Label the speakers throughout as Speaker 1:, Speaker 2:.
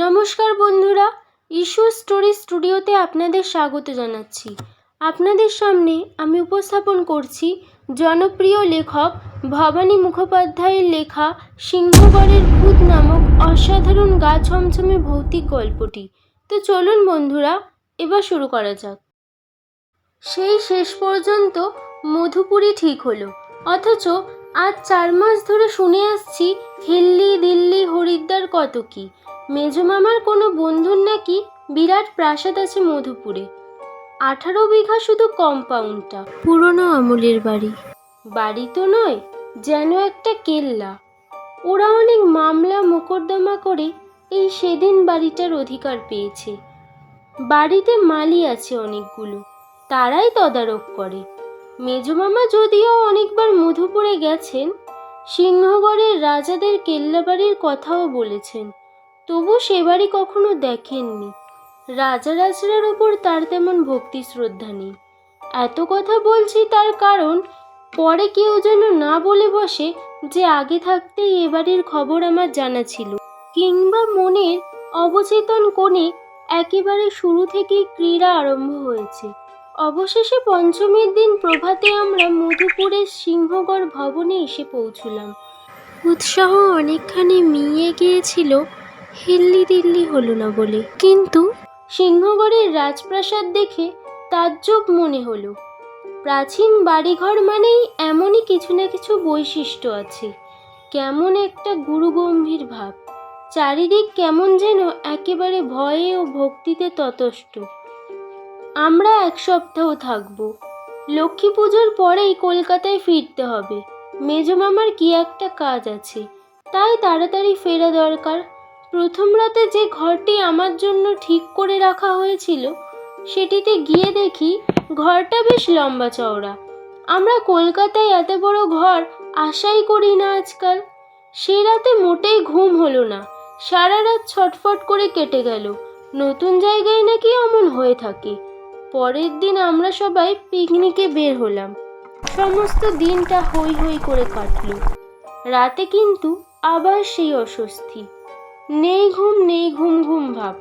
Speaker 1: নমস্কার বন্ধুরা, issue story স্টুডিওতে আপনাদের স্বাগত জানাচ্ছি। আপনাদের সামনে আমি উপস্থাপন করছি জনপ্রিয় লেখক ভবানী মুখোপাধ্যায়ের লেখা সিংহগড়ের ভূত নামক অসাধারণ গা ছমছমে ভৌতিক গল্পটি। তো চলুন বন্ধুরা, এবার শুরু করা যাক। সেই শেষ পর্যন্ত মধুপুরী ঠিক হলো, অথচ আজ 4 মাস ধরে শুনে আসছি হিল্লি দিল্লি হরিদ্বার কত কি। মেজমামার কোনো বন্ধুর নাকি বিরাট প্রাসাদ আছে মধুপুরে। 18 বিঘা শুধু কম্পাউন্ডটা। পুরনো আমলের বাড়ি। বাড়ি তো নয়, যেন একটা কেল্লা। ওরা অনেক মামলা মোকদ্দমা করে এই সেদিন বাড়িটার অধিকার পেয়েছে। বাড়িতে মালি আছে অনেকগুলো, তারাই তদারক করে। মেজমামা যদিও অনেকবার মধুপুরে গেছেন, সিংহগড়ের রাজাদের কেল্লাবাড়ির কথাও বলেছেন, তবু সে বাড়ি কখনো দেখেননি। রাজারাজরার ওপর তার তেমন ভক্তি শ্রদ্ধা নেই। এত কথা বলছি তার কারণ, পরে কেউ যেন না বলে বসে যে আগে থাকতেই এ বাড়ির খবর আমার জানা ছিল, কিংবা মনের অবচেতন কোণে একেবারে শুরু থেকেই ক্রীড়া আরম্ভ হয়েছে। অবশেষে পঞ্চমীর দিন প্রভাতে আমরা মধুপুরের সিংহগড় ভবনে এসে পৌঁছলাম। উৎসাহ অনেকখানি মিইয়ে গিয়েছিল হিল্লি দিল্লি হলো না বলে, কিন্তু সিংহগড়ের রাজপ্রাসাদ দেখে তাজ্জব মনে হলো। প্রাচীন বাড়িঘর মানেই এমনই কিছু না কিছু বৈশিষ্ট্য আছে, কেমন একটা গুরুগম্ভীর ভাব। চারিদিক কেমন যেন একেবারে ভয়ে ও ভক্তিতে ততস্থ। আমরা 1 সপ্তাহ থাকবো। লক্ষ্মী পুজোর পরেই কলকাতায় ফিরতে হবে। মেজমামার কি একটা কাজ আছে, তাই তাড়াতাড়ি ফেরা দরকার। প্রথম রাতে যে ঘরটি আমার জন্য ঠিক করে রাখা হয়েছিল, সেটিতে গিয়ে দেখি ঘরটা বেশ লম্বা চওড়া। আমরা কলকাতায় এত বড় ঘর আশাই করি না আজকাল। সে রাতে মোটেই ঘুম হলো না, সারা রাত ছটফট করে কেটে গেল। নতুন জায়গায় নাকি অমন হয়ে থাকে। পরের দিন আমরা সবাই পিকনিকে বের হলাম। সমস্ত দিনটা হই হই করে কাটলো। রাতে কিন্তু আবার সেই অস্বস্তি, নেই ঘুম ঘুম ভাব।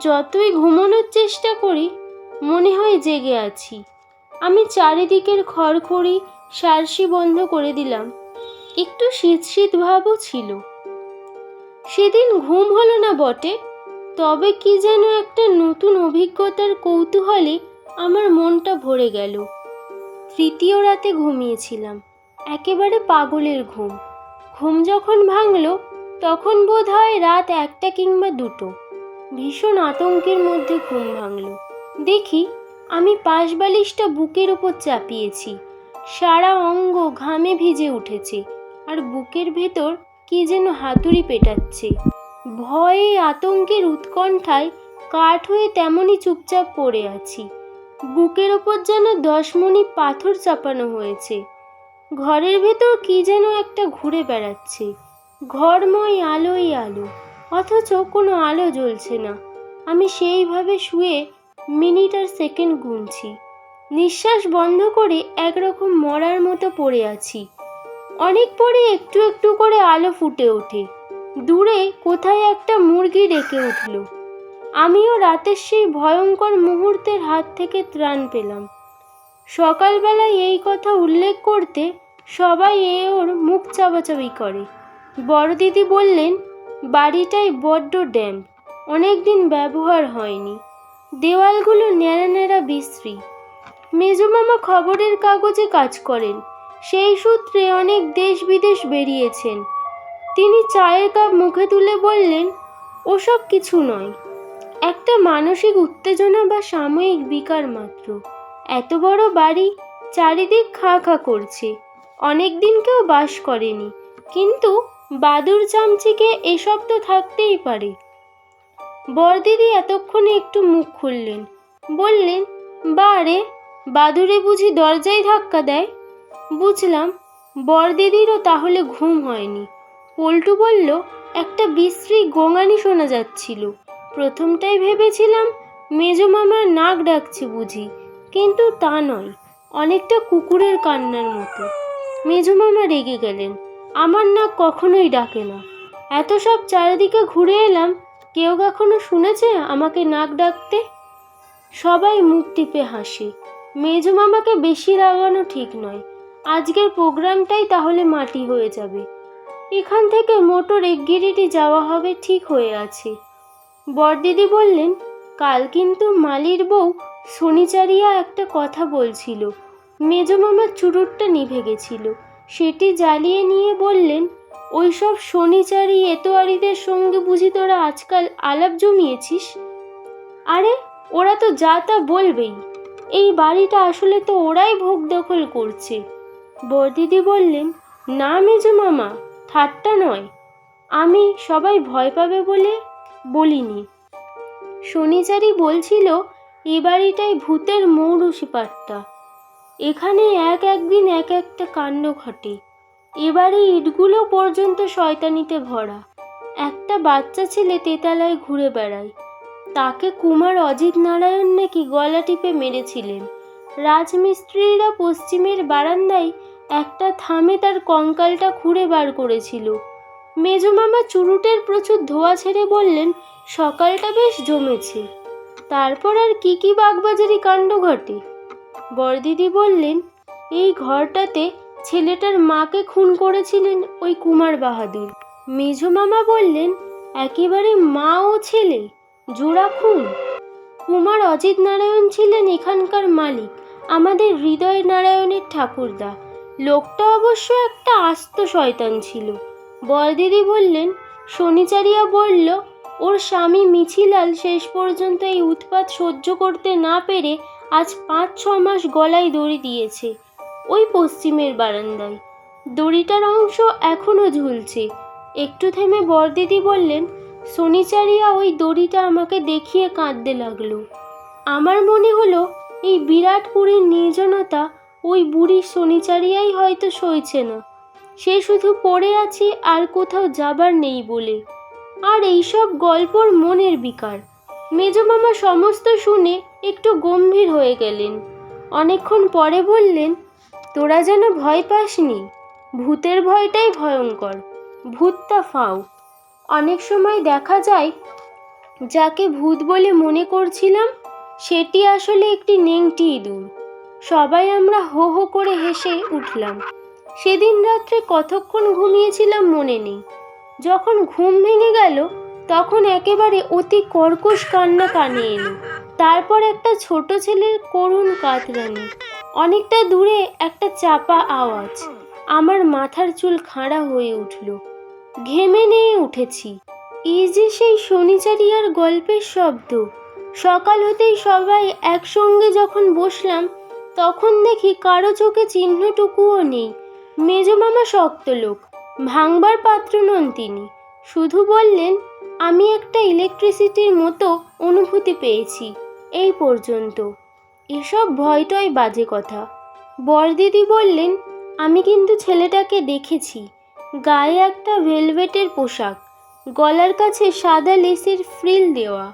Speaker 1: যতই ঘুমানোর চেষ্টা করি মনে হয় জেগে আছি। আমি চারিদিকের খড়খড়ি সারসি বন্ধ করে দিলাম। একটু শীত শীত ভাবও ছিল। সেদিন ঘুম হলো না বটে, তবে কি যেন একটা নতুন অভিজ্ঞতার কৌতূহলে আমার মনটা ভরে গেল। তৃতীয় রাতে ঘুমিয়েছিলাম, একেবারে পাগলের ঘুম। ঘুম যখন ভাঙল, তখন বোধ হয় রাত 1টা কিংবা 2টো। ভীষণ আতঙ্কের মধ্যে ঘুম ভাঙল। দেখি আমি পাশ বালিশটা বুকের ওপর চাপিয়েছি। সারা অঙ্গ ঘামে ভিজে উঠেছে, আর বুকের ভেতর কি যেন হাতুড়ি পেটাচ্ছে। ভয়ে আতঙ্কের উৎকণ্ঠায় কাঠ হয়ে তেমনই চুপচাপ পড়ে আছি। বুকের ওপর যেন 10 মণি পাথর চাপানো হয়েছে। ঘরের ভেতর কি যেন একটা ঘুরে বেড়াচ্ছে। ঘরময় আলোই আলো, অথচ কোনো আলো জ্বলছে না। আমি সেইভাবে শুয়ে মিনিট আর সেকেন্ড গুনছি। নিঃশ্বাস বন্ধ করে একরকম মরার মতো পড়ে আছি। অনেক পরে একটু একটু করে আলো ফুটে ওঠে। দূরে কোথায় একটা মুরগি ডেকে উঠল। আমিও রাতের সেই ভয়ঙ্কর মুহূর্তের হাত থেকে ত্রাণ পেলাম। সকালবেলায় এই কথা উল্লেখ করতে সবাই ওর মুখ চাবাচাবি করে। বড় দিদি বললেন, বাড়িটাই বড্ড ড্যাম্প, অনেকদিন ব্যবহার হয়নি। দেওয়ালগুলো ন্যাড়া ন্যাড়া বিশ্রী। মেজমামা খবরের কাগজে কাজ করেন, সেই সূত্রে অনেক দেশ বিদেশ বেরিয়েছেন। তিনি চায়ের কাপ মুখে তুলে বললেন, ওসব কিছু নয়, একটা মানসিক উত্তেজনা বা সাময়িক বিকার মাত্র। এত বড় বাড়ি, চারিদিক খা খা করছে, অনেক দিন কেউ বাস করেনি, কিন্তু বাদুর চামচিকে এসব তো থাকতেই পারে। বড়দিদি এতক্ষণে একটু মুখ খুললেন, বললেন, বারে, বাদুড়ে বুঝি দরজায় ধাক্কা দেয়? বুঝলাম বড়দিদিরও তাহলে ঘুম হয়নি। পল্টু বলল, একটা বিশ্রী গোঙানি শোনা যাচ্ছিল। প্রথমটাই ভেবেছিলাম মেজমামার নাক ডাকছে বুঝি, কিন্তু তা নয়, অনেকটা কুকুরের কান্নার মতো। মেজমামা রেগে গেলেন, আমার নাক কখনোই ডাকে না। এত সব চারিদিকে ঘুরে এলাম, কেউ কখনো শুনেছে আমাকে নাক ডাকতে? সবাই মুখ টিপে হাসে। মেজো মামাকে বেশি রাগানো ঠিক নয়। আজকের প্রোগ্রামটাই তাহলে মাটি হয়ে যাবে। এখান থেকে মোটর গিরিডি যাওয়া হবে ঠিক হয়ে আছে। বড়দিদি বললেন, কাল কিন্তু মালির বউ শনিচারিয়া একটা কথা বলছিল। মেজো মামার চুরুটটা নিভে গেছিল। সেটি জ্বালিয়ে নিয়ে বললেন, ওইসব শনিচারি এতোয়ারিদের সঙ্গে বুঝি তোরা আজকাল আলাপ জমিয়েছিস? আরে ওরা তো যা তা বলবেই। এই বাড়িটা আসলে তো ওরাই ভোগ দখল করছে। বড়দিদি বললেন, না মেজো মামা, ঠাট্টা নয়। আমি সবাই ভয় পাবে বলে বলিনি। শনিচারি বলছিল এ বাড়িটাই ভূতের মৌরসি পাট্টা। এখানে একদিন একটা কাণ্ড ঘটে। এবারে ইটগুলো পর্যন্ত শয়তানিতে ভরা। একটা বাচ্চা ছেলে তেতালায় ঘুরে বেড়ায়। তাকে কুমার অজিত নারায়ণ নাকি গলা টিপে মেরেছিলেন। রাজমিস্ত্রিরা পশ্চিমের বারান্দায় একটা থামে তার কঙ্কালটা খুঁড়ে বার করেছিল। মেজো মামা চুরুটের প্রচুর ধোঁয়া ছেড়ে বললেন, সকালটা বেশ জমেছে। তারপর আর কি বাগবাজারি কাণ্ড ঘটে? বড়দিদি বললেন, এই ঘরটাতে ছেলেটার মাকে খুন করেছিলেন ওই কুমার বাহাদুর। মেজো মামা বললেন, একেবারে মা ও ছেলে জোড়া খুন। কুমার অজিত নারায়ণ ছিলেন এখানকার মালিক, আমাদের হৃদয় নারায়ণের ঠাকুরদা। লোকটা অবশ্য একটা আস্ত শয়তান ছিল। বড়দিদি বললেন, শনিচারিয়া বলল ওর স্বামী মিছিলাল শেষ পর্যন্ত এই উৎপাত সহ্য করতে না পেরে আজ 5-6 মাস গলায় দড়ি দিয়েছে ওই পশ্চিমের বারান্দায়। দড়িটার অংশ এখনো ঝুলছে। একটু থেমে বড়দিদি বললেন, শনিচারিয়া ওই দড়িটা আমাকে দেখিয়ে কাঁদতে লাগলো। আমার মনে হলো এই বিরাটপুরীর নির্জনতা ওই বুড়ি শনিচারিয়াই হয়তো সইছে না। সে শুধু পড়ে আছে আর কোথাও যাবার নেই বলে। আর এইসব গল্পর মনের বিকার। মেজো মামা সমস্ত শুনে একটু গম্ভীর হয়ে গেলেন। অনেকক্ষণ পরে বললেন, তোরা যেন ভয় পাসনি। ভূতের ভয়টাই ভয়ঙ্কর। ভূতটা ফাও। অনেক সময় দেখা যায় যাকে ভূত বলে মনে করছিলাম সেটি আসলে একটি নেংটি ইঁদুর। সবাই আমরা হো হো করে হেসে উঠলাম। সেদিন রাত্রে কতক্ষণ ঘুমিয়েছিলাম মনে নেই। যখন ঘুম ভেঙে গেল তখন একেবারে অতি কর্কশ কান্না কানে এলো। তারপর একটা ছোট ছেলের করুণ কাতরানি। অনেকটা দূরে একটা চাপা আওয়াজ। আমার মাথার চুল খাড়া হয়ে উঠল। ঘেমে নিয়ে উঠেছি। এই যে সেই শনিচারিয়ার গল্পের শব্দ। সকাল হতেই সবাই একসঙ্গে যখন বসলাম তখন দেখি কারো চোখে চিহ্নটুকুও নেই। মেজো মামা শক্ত লোক, ভাঙবার পাত্র নন তিনি। শুধু বললেন, আমি একটা ইলেকট্রিসিটির মতো অনুভূতি পেয়েছি, এই পর্যন্ত। এসব ভয়টয় বাজে কথা। বড়দিদি বললেন, আমি কিন্তু ছেলেটাকে দেখেছি। গায়ে একটা ভেলভেটের পোশাক, গলার কাছে সাদা লেসের ফ্রিল দেওয়া,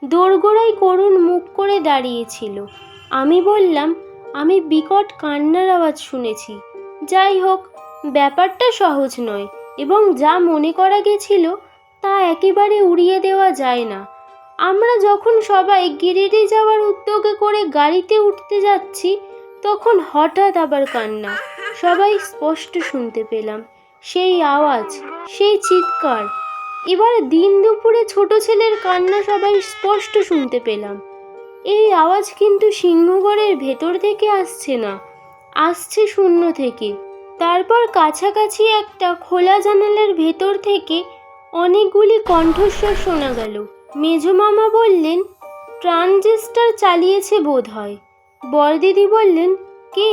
Speaker 1: দোরগোড়ায় করুণ মুখ করে দাঁড়িয়েছিল। আমি বললাম, আমি বিকট কান্নার আওয়াজ শুনেছি। যাই হোক, ব্যাপারটা সহজ নয় এবং যা মনে করা গেছিল তা একেবারে উড়িয়ে দেওয়া যায় না। আমরা যখন সবাই গিরিডি যাওয়ার উদ্যোগে করে গাড়িতে উঠতে যাচ্ছি তখন হঠাৎ আবার কান্না। সবাই স্পষ্ট শুনতে পেলাম সেই আওয়াজ, সেই চিৎকার। এবার দিন দুপুরে ছোট ছেলের কান্না সবাই স্পষ্ট শুনতে পেলাম। এই আওয়াজ কিন্তু সিংহগড়ের ভেতর থেকে আসছে না, আসছে শূন্য থেকে। তারপর কাছাকাছি একটা খোলা জানালার ভেতর থেকে অনেকগুলি কণ্ঠস্বর শোনা গেল। মেজো মামা বললেন, ট্রানজিস্টার চালিয়েছে বোধ হয়। বড়দিদি বললেন, কে?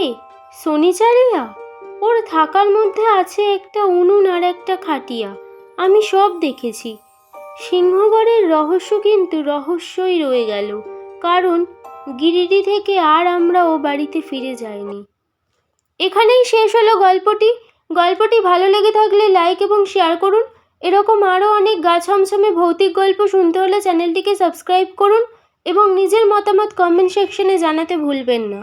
Speaker 1: শনিচারিয়া? ওর থাকার মধ্যে আছে একটা উনুন আর একটা খাটিয়া। আমি সব দেখেছি। সিংহগড়ের রহস্য কিন্তু রহস্যই রয়ে গেল, কারণ গিরিডি থেকে আর আমরা ও বাড়িতে ফিরে যাইনি। এখানেই শেষ হলো গল্পটি। গল্পটি ভালো লেগে থাকলে লাইক এবং শেয়ার করুন। এরকম আরও অনেক গা ছমছমে ভৌতিক গল্প শুনতে হলে চ্যানেলটিকে সাবস্ক্রাইব করুন এবং নিজের মতামত কমেন্ট সেকশনে জানাতে ভুলবেন না।